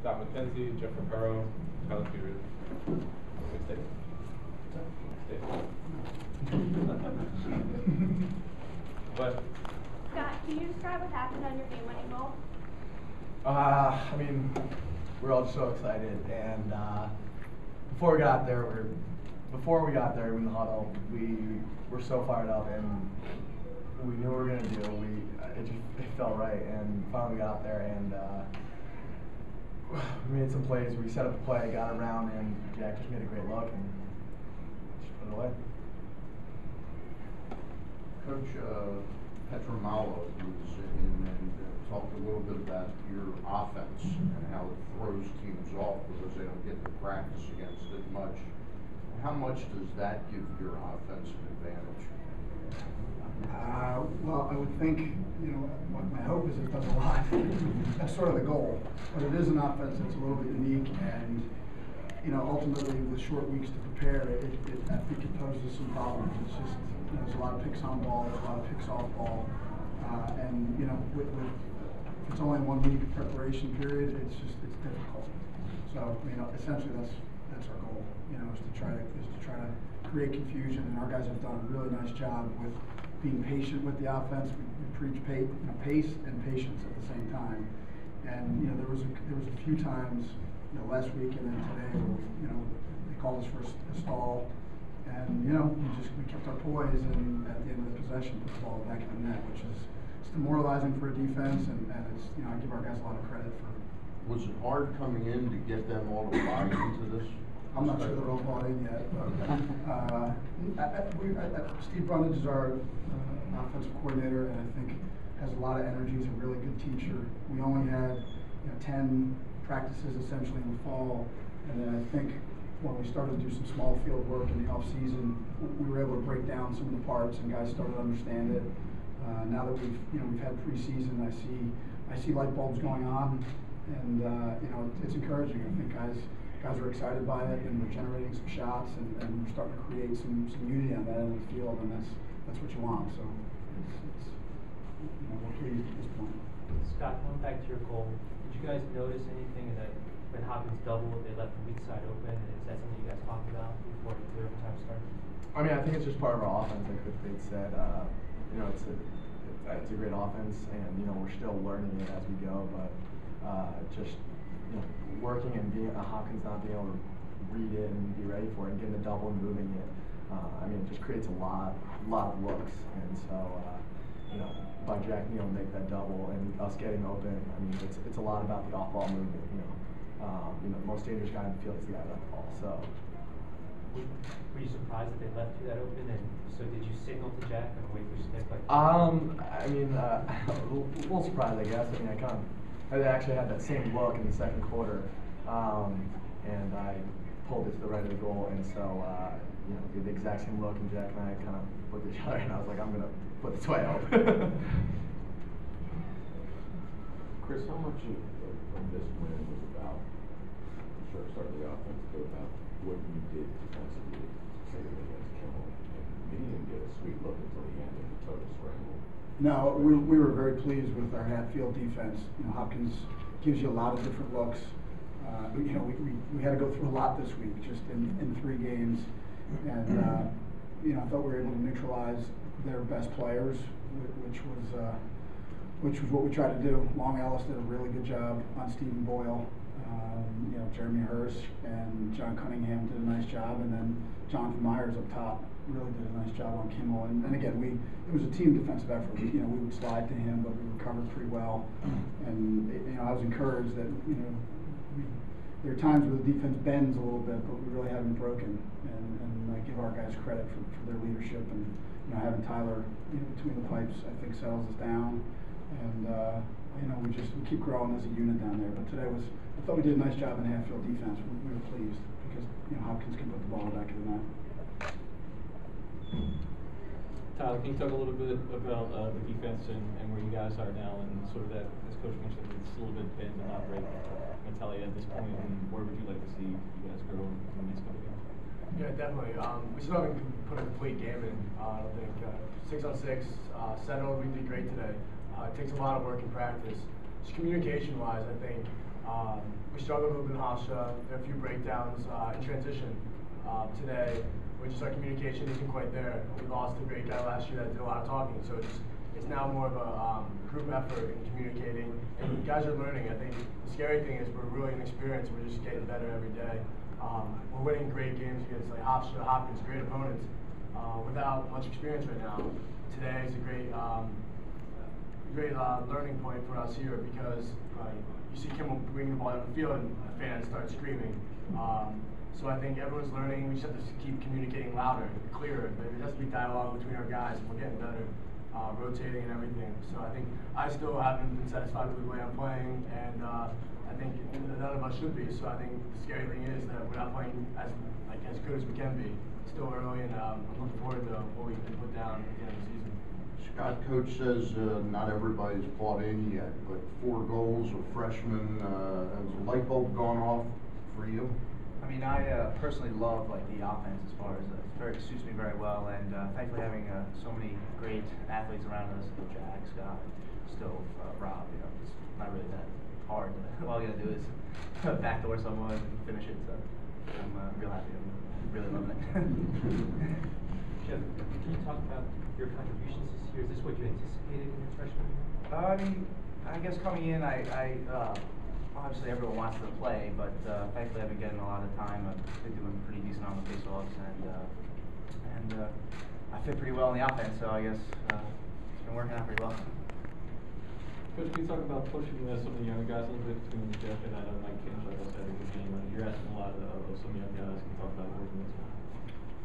Scott McKenzie, Jeff Rapero, Tyler Peters. Stay. But Scott, can you describe what happened on your game-winning goal? I mean, we're all just so excited, and before we got there, in the huddle, we were so fired up, and we knew what we were gonna do. It felt right, and finally we got out there, and we made some plays. We set up a play, got around, and Jack just made a great look, and just put it away. Coach Petramalo was in and talked a little bit about your offense and how it throws teams off because they don't get to practice against it much. How much does that give your offensive advantage? Well, I would think, what my hope is it does a lot. That's sort of the goal. But it is an offense that's a little bit unique, and ultimately with short weeks to prepare, I think it poses some problems. It's just there's a lot of picks on ball, there's a lot of picks off ball, and with if it's only 1 week preparation period, it's difficult. So essentially that's our goal. Is to try to create confusion, and our guys have done a really nice job with being patient with the offense. We preach pace and patience at the same time. And there was a few times last week and then today where they called us for a stall, and we kept our poise, and at the end of the possession put the ball back in the net, which is it's demoralizing for a defense, and it's I give our guys a lot of credit for. Was it hard coming in to get them all to buy into this? I'm not sure they're all bought in yet, but Steve Brundage is our offensive coordinator, and I think has a lot of energy. He's a really good teacher. We only had 10 practices essentially in the fall, and then I think when we started to do some small field work in the off season, we were able to break down some of the parts, and guys started to understand it. Now that we've had preseason, I see light bulbs going on, and it's encouraging. I think guys are excited by it, and we're generating some shots, and we're starting to create some unity on that end of the field, and that's what you want. So we're pleased at this point. Scott, going back to your goal, did you guys notice anything that when Hopkins doubled, they left the weak side open? And is that something you guys talked about before the overtime started? I mean, I think it's just part of our offense, like Coach Bates said. It's a great offense, and we're still learning it as we go. But just working and being Hopkins not being able to read it and be ready for it, and getting the double and moving it. I mean, it just creates a lot of looks, and so by Jack Neal make that double and us getting open, I mean it's a lot about the off-ball movement. The most dangerous guy in the field is the guy without the ball. So. Were you surprised that they left you that open? And so did you signal to Jack and wait for Smith? I mean, a little surprised, I guess. I mean, I actually had that same look in the second quarter, and I pulled it to the right of the goal, and so did the exact same look, and Jack and I kind of looked at each other, and I was like, I'm gonna put this way out. Chris, how much of this win was about the short start of the offense, but about what you did defensively, say against Kimmel? And he didn't get a sweet look until the end of the total scramble. No, we were very pleased with our Hatfield defense. Hopkins gives you a lot of different looks. We had to go through a lot this week, just in 3 games, and I thought we were able to neutralize their best players, which was what we tried to do. Long Ellis did a really good job on Stephen Boyle. Jeremy Hurst and John Cunningham did a nice job, and then Jonathan Myers up top really did a nice job on Kimmel. And again, it was a team defensive effort. We would slide to him, but we recovered pretty well. And I was encouraged that there are times where the defense bends a little bit, but we really haven't broken. And I give our guys credit for their leadership, and having Tyler between the pipes, I think settles us down. And we keep growing as a unit down there. But today I thought we did a nice job in half-field defense. We were pleased because Hopkins can put the ball back in the net. Tyler, can you talk a little bit about the defense and where you guys are now, and sort of that, as Coach mentioned, it's a little bit bend and not break mentality at this point, and where would you like to see you guys grow in the next couple of games? Yeah, definitely. We still haven't put a complete game in. I don't think 6-on-6, 7 we did great today. It takes a lot of work and practice. Just communication-wise, I think we struggled a little bit in Hofstra. There are a few breakdowns in transition today, which is our communication isn't quite there. We lost a great guy last year that did a lot of talking, so it's now more of a group effort in communicating, and guys are learning. I think the scary thing is we're really inexperienced. We're just getting better every day. We're winning great games against like Hofstra, Hopkins, great opponents, without much experience right now. Today is a great learning point for us here because you see Kimball bringing the ball down the field and fans start screaming. So I think everyone's learning. We just have to keep communicating louder, clearer. There has to be dialogue between our guys, and we're getting better, rotating and everything. So I think I still haven't been satisfied with the way I'm playing, and I think none of us should be. So I think the scary thing is that we're not playing as good as we can be. It's still early, and I'm looking forward to what we can put down at the end of the season. Scott, coach says not everybody's bought in yet, but 4 goals, a freshman. Has a light bulb gone off for you? I mean, I personally love the offense as far as it suits me very well, and thankfully having so many great athletes around us, Jack, Scott, Stove, Rob. It's not really that hard. All you gotta do is backdoor someone and finish it. So I'm real happy. I'm really loving it. Jeff, can you talk about your contributions this year? Is this what you anticipated in your freshman year? I mean, I guess coming in, I obviously everyone wants to play, but thankfully I've been getting a lot of time. I've been doing pretty decent on the faceoffs, and I fit pretty well in the offense. So I guess it's been working out pretty well. Coach, can you talk about pushing some of the younger guys a little bit between Jeff and I know Mike Kinch, like I said at the beginning, you're asking a lot of some young guys. Can you talk about working with them?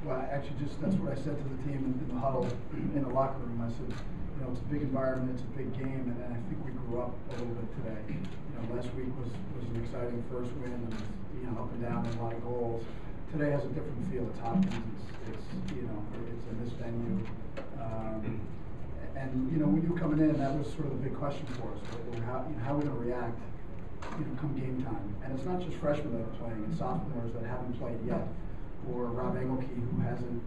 Well, actually, that's what I said to the team in the huddle, in the locker room. I said, it's a big environment, it's a big game, and I think we grew up a little bit today. Last week was an exciting first win, and up and down and a lot of goals. Today has a different feel. It's Hopkins. It's in this venue. And when you were coming in, that was sort of the big question for us. How are we going to react, come game time? And it's not just freshmen that are playing; it's sophomores that haven't played yet, or Rob Engelke who hasn't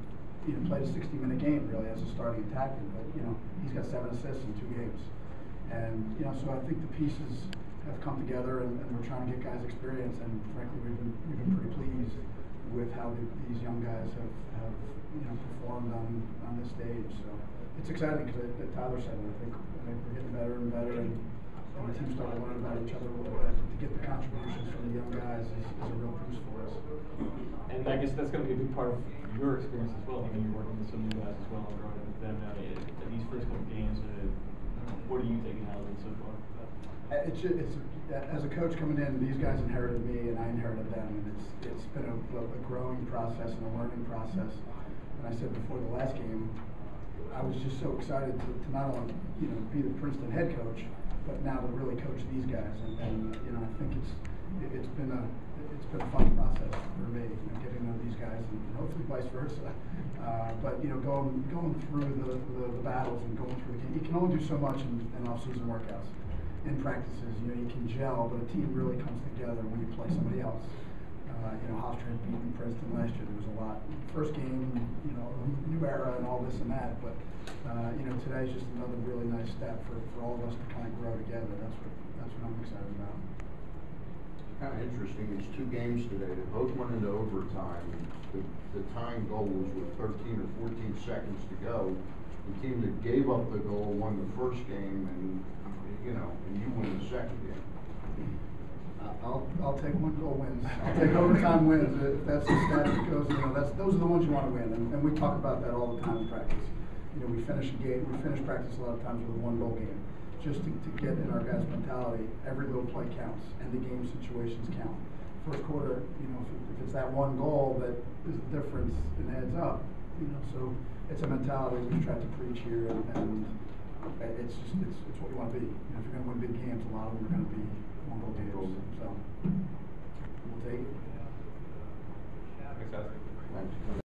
played a 60-minute game really as a starting attacker. But he's got 7 assists in 2 games, and so I think the pieces have come together, and we're trying to get guys experience. And frankly, we've been pretty pleased with how these young guys have performed on this stage. So it's exciting because Tyler said it. I think we're getting better and better, and the team started learning about each other a little bit. To get the contributions from the young guys is a real boost for us. And I guess that's going to be a big part of your experience as well. I mean, you're working with some new guys as well and growing with them. These first couple games, what are you taking out of it so far? It's as a coach coming in, these guys inherited me and I inherited them, and it's been a growing process and a learning process. And I said before the last game, I was just so excited to not only be the Princeton head coach, but now to really coach these guys. And I think it's been a fun process for me, getting to know these guys, and hopefully vice versa. But going through the battles and going through the game, you can only do so much in off-season workouts. In practices, you can gel, but a team really comes together when you play somebody else. Hofstra had beaten Princeton last year. There was a lot. First game, new era and all this and that. But today's just another really nice step for all of us to kind of grow together. That's what I'm excited about. Kind of interesting. It's 2 games today. They both went into overtime. The tying goal was with 13 or 14 seconds to go. The team that gave up the goal won the first game, and you win the second game. I'll take 1 goal wins. I'll take overtime wins. If that's the stat that goes, those are the ones you want to win. And we talk about that all the time in practice. We finish practice a lot of times with a 1 goal game, just to get in our guys' mentality. Every little play counts, and the game situations count. First quarter, if it's that 1 goal that is the difference and adds up, so it's a mentality we've tried to preach here, and it's what you want to be. If you're going to win big games, a lot of them are going to be 1 goal games. So we'll take it. Fantastic. Thanks.